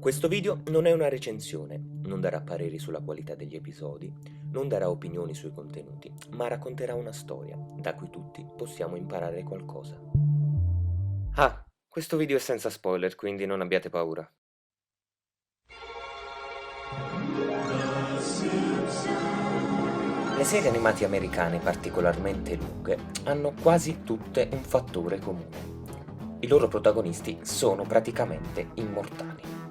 Questo video non è una recensione, non darà pareri sulla qualità degli episodi, non darà opinioni sui contenuti, ma racconterà una storia da cui tutti possiamo imparare qualcosa. Ah, questo video è senza spoiler, quindi non abbiate paura. Le serie animate americane particolarmente lunghe hanno quasi tutte un fattore comune. I loro protagonisti sono praticamente immortali.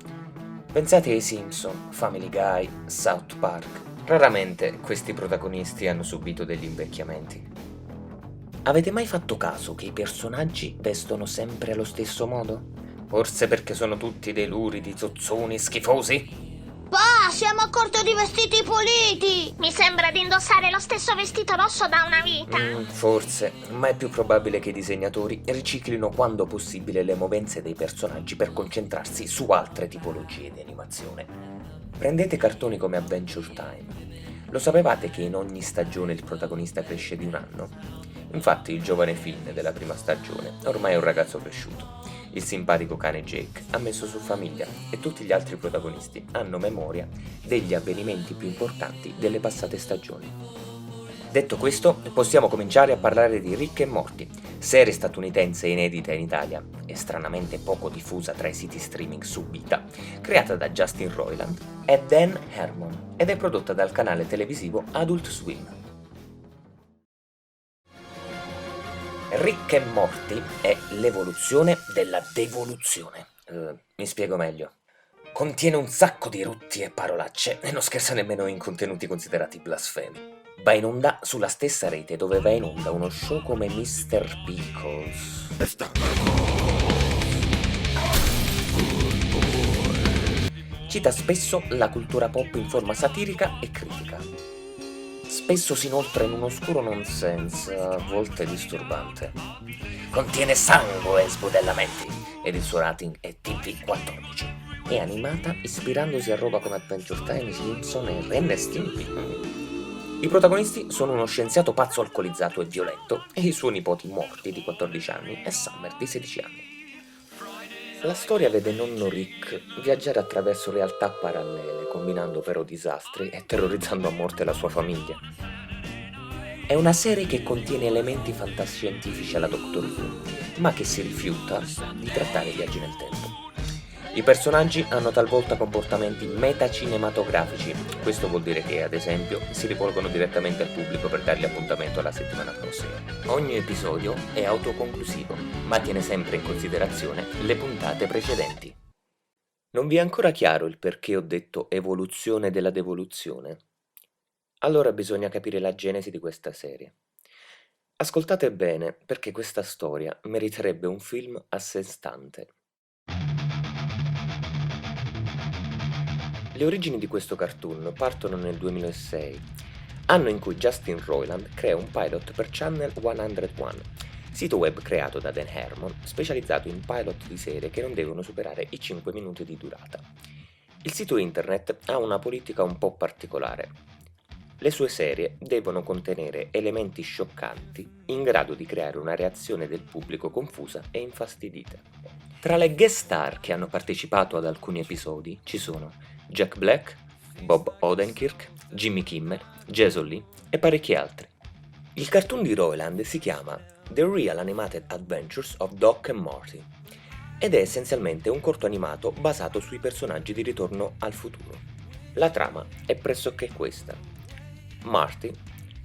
Pensate ai Simpson, Family Guy, South Park. Raramente questi protagonisti hanno subito degli invecchiamenti. Avete mai fatto caso che i personaggi vestono sempre allo stesso modo? Forse perché sono tutti dei luridi, zozzoni, schifosi? Pa, siamo a corto di vestiti puliti! Mi sembra di indossare lo stesso vestito rosso da una vita. Forse, ma è più probabile che i disegnatori riciclino quando possibile le movenze dei personaggi per concentrarsi su altre tipologie di animazione. Prendete cartoni come Adventure Time. Lo sapevate che in ogni stagione il protagonista cresce di un anno? Infatti il giovane Finn della prima stagione ormai è un ragazzo cresciuto. Il simpatico cane Jake ha messo su famiglia e tutti gli altri protagonisti hanno memoria degli avvenimenti più importanti delle passate stagioni. Detto questo, possiamo cominciare a parlare di Rick e Morty, serie statunitense inedita in Italia e stranamente poco diffusa tra i siti streaming su Vita, creata da Justin Roiland e Dan Harmon ed è prodotta dal canale televisivo Adult Swim. Rick e Morty è l'evoluzione della devoluzione. Mi spiego meglio. Contiene un sacco di rutti e parolacce e non scherza nemmeno in contenuti considerati blasfemi. Va in onda sulla stessa rete dove va in onda uno show come Mr. Pickles. Cita spesso la cultura pop in forma satirica e critica. Spesso si inoltra in un oscuro nonsense, a volte disturbante. Contiene sangue e sbudellamenti, ed il suo rating è TV14. È animata ispirandosi a roba come Adventure Time, Simpson e Ren e Stimpy. I protagonisti sono uno scienziato pazzo alcolizzato e violento e i suoi nipoti Morty di 14 anni e Summer di 16 anni. La storia vede nonno Rick viaggiare attraverso realtà parallele, combinando però disastri e terrorizzando a morte la sua famiglia. È una serie che contiene elementi fantascientifici alla Doctor Who, ma che si rifiuta di trattare i viaggi nel tempo. I personaggi hanno talvolta comportamenti metacinematografici, questo vuol dire che, ad esempio, si rivolgono direttamente al pubblico per dargli appuntamento alla settimana prossima. Ogni episodio è autoconclusivo, ma tiene sempre in considerazione le puntate precedenti. Non vi è ancora chiaro il perché ho detto evoluzione della devoluzione? Allora bisogna capire la genesi di questa serie. Ascoltate bene, perché questa storia meriterebbe un film a sé stante. Le origini di questo cartoon partono nel 2006, anno in cui Justin Roiland crea un pilot per Channel 101, sito web creato da Dan Harmon, specializzato in pilot di serie che non devono superare i 5 minuti di durata. Il sito internet ha una politica un po' particolare. Le sue serie devono contenere elementi scioccanti in grado di creare una reazione del pubblico confusa e infastidita. Tra le guest star che hanno partecipato ad alcuni episodi ci sono Jack Black, Bob Odenkirk, Jimmy Kimmel, Jason Lee e parecchi altri. Il cartoon di Roiland si chiama The Real Animated Adventures of Doc and Marty ed è essenzialmente un corto animato basato sui personaggi di Ritorno al futuro. La trama è pressoché questa. Marty,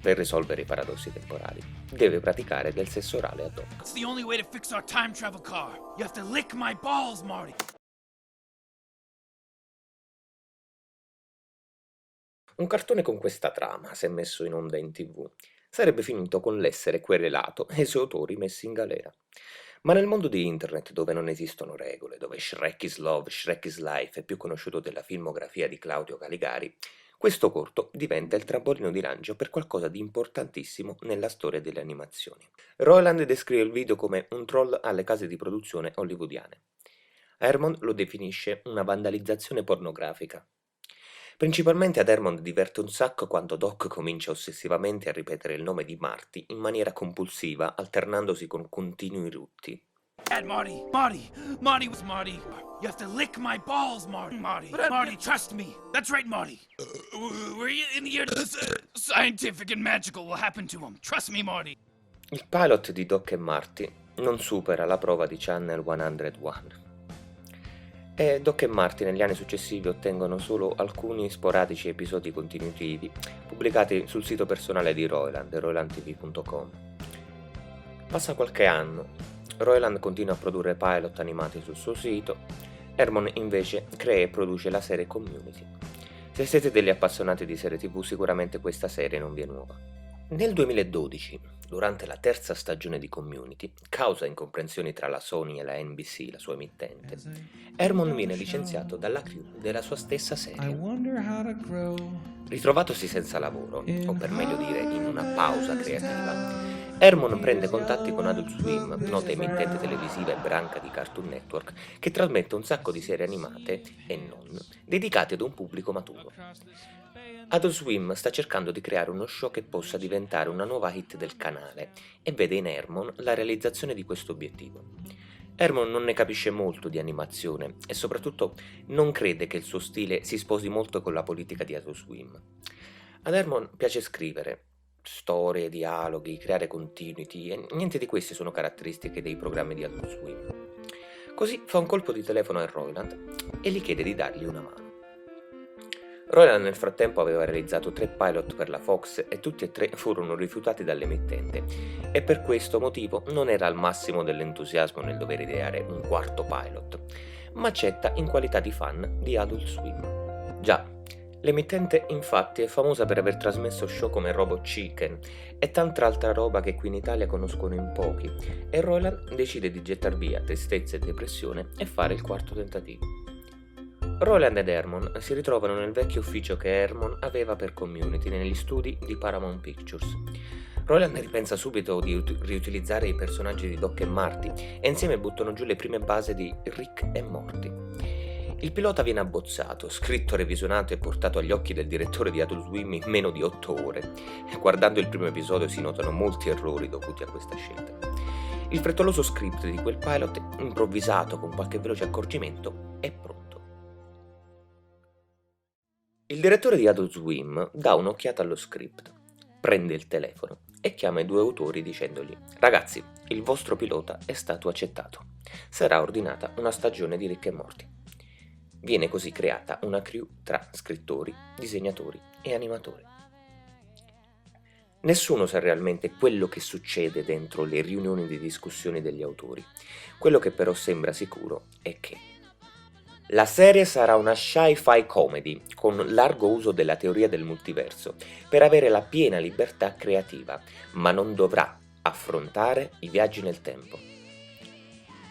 per risolvere i paradossi temporali, deve praticare del sesso orale a Doc. It's the only way to fix our time travel car. You have to lick my balls, Marty. Un cartone con questa trama, se messo in onda in TV, sarebbe finito con l'essere querelato e i suoi autori messi in galera. Ma nel mondo di internet, dove non esistono regole, dove Shrek is Love, Shrek is Life è più conosciuto della filmografia di Claudio Caligari, questo corto diventa il trampolino di lancio per qualcosa di importantissimo nella storia delle animazioni. Roland descrive il video come un troll alle case di produzione hollywoodiane. Hermond lo definisce una vandalizzazione pornografica. Principalmente ad Hermond diverte un sacco quando Doc comincia ossessivamente a ripetere il nome di Marty in maniera compulsiva, alternandosi con continui rutti. Dad, Marty. Marty. Marty was Marty. You have to lick my balls, Marty. Marty, trust me. That's right, Marty. We're in the year scientific and magical will happen to him. Trust me, Marty. Il pilot di Doc e Marty non supera la prova di Channel 101. E Doc e Marty negli anni successivi ottengono solo alcuni sporadici episodi continuativi pubblicati sul sito personale di Roiland, roilandtv.com. Passa qualche anno, Roiland continua a produrre pilot animati sul suo sito, Hermon invece crea e produce la serie Community. Se siete degli appassionati di serie TV sicuramente questa serie non vi è nuova. Nel 2012, durante la terza stagione di Community, causa incomprensioni tra la Sony e la NBC, la sua emittente, Hermon viene licenziato dalla crew della sua stessa serie. Ritrovatosi senza lavoro, o per meglio dire in una pausa creativa, Hermon prende contatti con Adult Swim, nota emittente televisiva e branca di Cartoon Network, che trasmette un sacco di serie animate, e non, dedicate ad un pubblico maturo. Adult Swim sta cercando di creare uno show che possa diventare una nuova hit del canale e vede in Hermon la realizzazione di questo obiettivo. Hermon non ne capisce molto di animazione e soprattutto non crede che il suo stile si sposi molto con la politica di Adult Swim. Ad Hermon piace scrivere, storie, dialoghi, creare continuity e niente di queste sono caratteristiche dei programmi di Adult Swim. Così fa un colpo di telefono a Roiland e gli chiede di dargli una mano. Roiland nel frattempo aveva realizzato 3 pilot per la Fox e tutti e 3 furono rifiutati dall'emittente e per questo motivo non era al massimo dell'entusiasmo nel dover ideare un quarto pilot, ma accetta in qualità di fan di Adult Swim. Già, l'emittente infatti è famosa per aver trasmesso show come Robot Chicken e tanta altra roba che qui in Italia conoscono in pochi e Roiland decide di gettar via tristezza e depressione e fare il quarto tentativo. Roiland ed Hermon si ritrovano nel vecchio ufficio che Hermon aveva per Community negli studi di Paramount Pictures. Roiland ripensa subito di riutilizzare i personaggi di Doc e Marty e insieme buttano giù le prime basi di Rick e Morty. Il pilota viene abbozzato, scritto, revisionato e portato agli occhi del direttore di Adult Swim in meno di 8 ore. Guardando il primo episodio si notano molti errori dovuti a questa scelta. Il frettoloso script di quel pilot, improvvisato con qualche veloce accorgimento, è pronto. Il direttore di Adult Swim dà un'occhiata allo script, prende il telefono e chiama i 2 autori dicendogli: «Ragazzi, il vostro pilota è stato accettato. Sarà ordinata una stagione di Rick e Morty». Viene così creata una crew tra scrittori, disegnatori e animatori. Nessuno sa realmente quello che succede dentro le riunioni di discussione degli autori. Quello che però sembra sicuro è che la serie sarà una sci-fi comedy con largo uso della teoria del multiverso per avere la piena libertà creativa, ma non dovrà affrontare i viaggi nel tempo.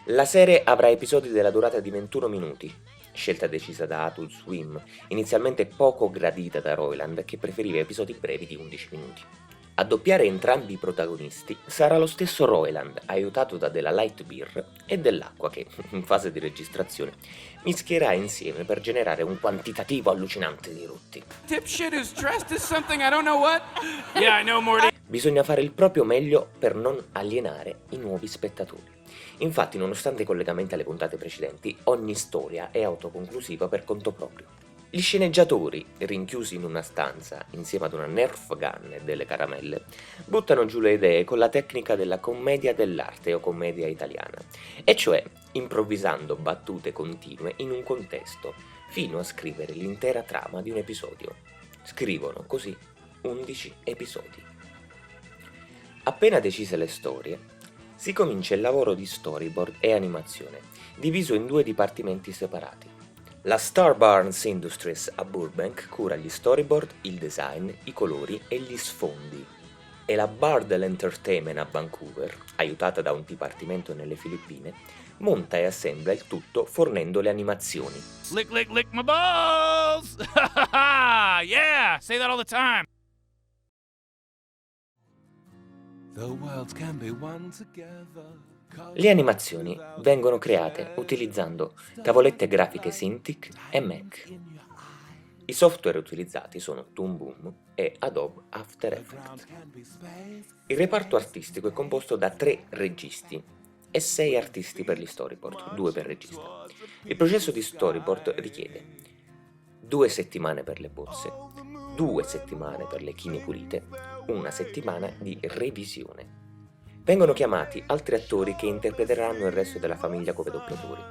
La serie avrà episodi della durata di 21 minuti, scelta decisa da Adult Swim, inizialmente poco gradita da Roiland che preferiva episodi brevi di 11 minuti. A doppiare entrambi i protagonisti sarà lo stesso Roiland, aiutato da della light beer e dell'acqua che, in fase di registrazione, mischierà insieme per generare un quantitativo allucinante di rutti. Dipshit who's dressed as something I don't know what. Yeah, I know, Morty. Bisogna fare il proprio meglio per non alienare i nuovi spettatori. Infatti, nonostante i collegamenti alle puntate precedenti, ogni storia è autoconclusiva per conto proprio. Gli sceneggiatori, rinchiusi in una stanza insieme ad una Nerf gun e delle caramelle, buttano giù le idee con la tecnica della commedia dell'arte o commedia italiana, e cioè improvvisando battute continue in un contesto, fino a scrivere l'intera trama di un episodio. Scrivono così 11 episodi. Appena decise le storie, si comincia il lavoro di storyboard e animazione, diviso in 2 dipartimenti separati. La Star Barnes Industries a Burbank cura gli storyboard, il design, i colori e gli sfondi. E la Bardell Entertainment a Vancouver, aiutata da un dipartimento nelle Filippine, monta e assembla il tutto fornendo le animazioni. Lick, lick, lick my balls! Yeah, say that all the time. The worlds can be one together. Le animazioni vengono create utilizzando tavolette grafiche Cintiq e Mac. I software utilizzati sono Toon Boom e Adobe After Effects. Il reparto artistico è composto da 3 registi, e 6 artisti per gli storyboard, 2 per regista. Il processo di storyboard richiede 2 settimane per le bozze, 2 settimane per le chine pulite, 1 settimana di revisione. Vengono chiamati altri attori che interpreteranno il resto della famiglia come doppiatori.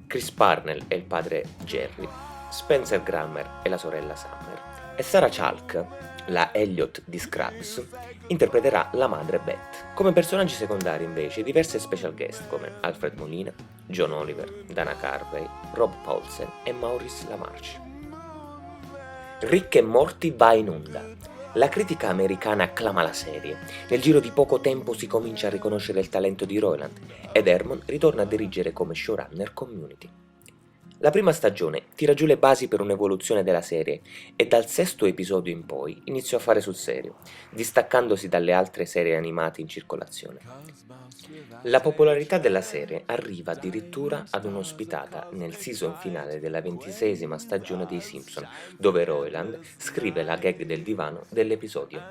Chris Parnell è il padre Jerry, Spencer Grammer è la sorella Summer e Sarah Chalk, la Elliot di Scrubs, interpreterà la madre Beth. Come personaggi secondari invece diverse special guest come Alfred Molina, John Oliver, Dana Carvey, Rob Paulsen e Maurice LaMarche. Rick e Morty va in onda. La critica americana acclama la serie. Nel giro di poco tempo si comincia a riconoscere il talento di Roiland ed Herman ritorna a dirigere come showrunner Community. La prima stagione tira giù le basi per un'evoluzione della serie e dal 6º episodio in poi iniziò a fare sul serio, distaccandosi dalle altre serie animate in circolazione. La popolarità della serie arriva addirittura ad un'ospitata nel season finale della 26ª stagione dei Simpson, dove Roiland scrive la gag del divano dell'episodio.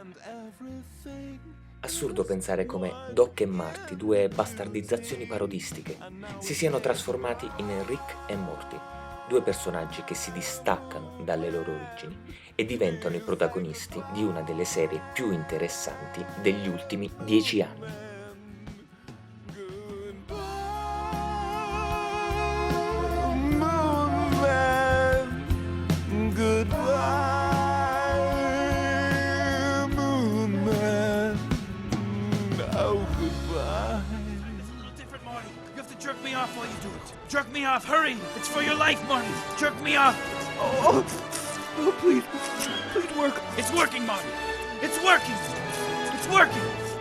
Assurdo pensare come Doc e Marty, 2 bastardizzazioni parodistiche, si siano trasformati in Rick e Morty, 2 personaggi che si distaccano dalle loro origini e diventano i protagonisti di una delle serie più interessanti degli ultimi 10 anni. Jerk me off while you do it. Jerk me off, hurry! It's for your life, Marty! Jerk me off! Oh, please work. It's working, Marty! It's working! It's working!